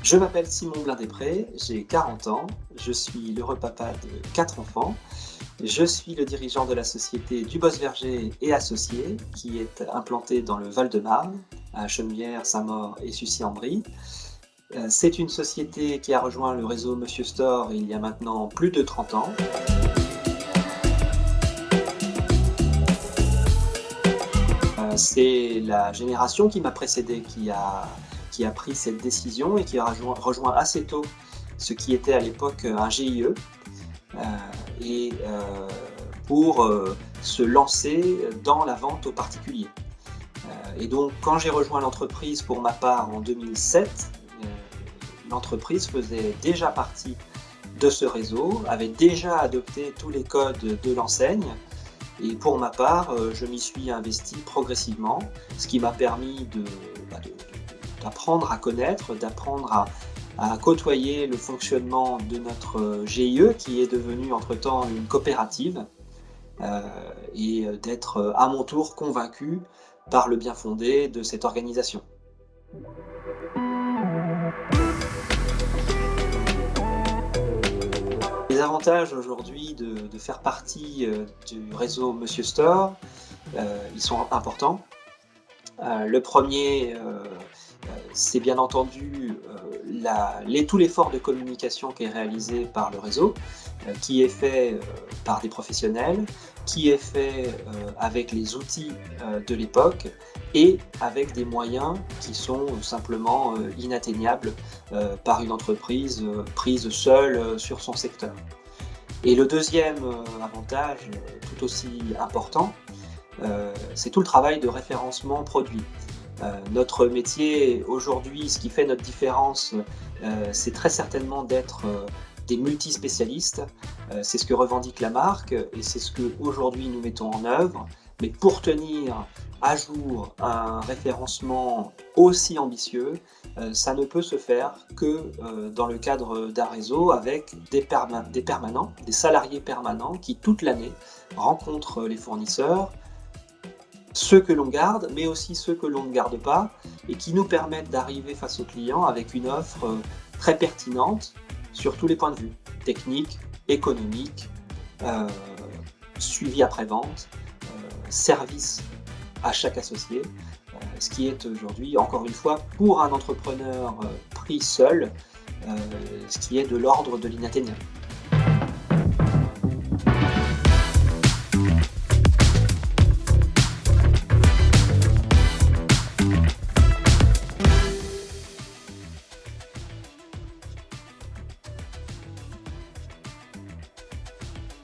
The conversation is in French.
Je m'appelle Simon Blin-Després, j'ai 40 ans, je suis l'heureux papa de 4 enfants. Je suis le dirigeant de la société Dubos-Verger et Associés, qui est implantée dans le Val-de-Marne, à Chennevières, Saint-Maur et Sucy-en-Brie. C'est une société qui a rejoint le réseau Monsieur Store il y a maintenant plus de 30 ans. C'est la génération qui m'a précédé qui a pris cette décision et qui a rejoint assez tôt ce qui était à l'époque un GIE, pour se lancer dans la vente aux particuliers. Et donc quand j'ai rejoint l'entreprise pour ma part en 2007, l'entreprise faisait déjà partie de ce réseau, avait déjà adopté tous les codes de l'enseigne. Et pour ma part, je m'y suis investi progressivement, ce qui m'a permis d'apprendre à connaître, d'apprendre à côtoyer le fonctionnement de notre GIE, qui est devenu entre-temps une coopérative, et d'être à mon tour convaincu par le bien fondé de cette organisation. Les avantages aujourd'hui de faire partie du réseau Monsieur Store, ils sont importants. Le premier, c'est bien entendu tout l'effort de communication qui est réalisé par le réseau, qui est fait par des professionnels, qui est fait avec les outils de l'époque et avec des moyens qui sont simplement inatteignables par une entreprise prise seule sur son secteur. Et le deuxième avantage, tout aussi important, c'est tout le travail de référencement produit. Notre métier aujourd'hui, ce qui fait notre différence, c'est très certainement d'être des multispécialistes. C'est ce que revendique la marque et c'est ce que aujourd'hui nous mettons en œuvre. Mais pour tenir à jour un référencement aussi ambitieux, ça ne peut se faire que dans le cadre d'un réseau avec des permanents, des salariés permanents qui toute l'année rencontrent les fournisseurs, ceux que l'on garde, mais aussi ceux que l'on ne garde pas, et qui nous permettent d'arriver face aux clients avec une offre très pertinente sur tous les points de vue, technique, économique, suivi après-vente, service à chaque associé, ce qui est aujourd'hui, encore une fois, pour un entrepreneur pris seul, ce qui est de l'ordre de l'inatteignable.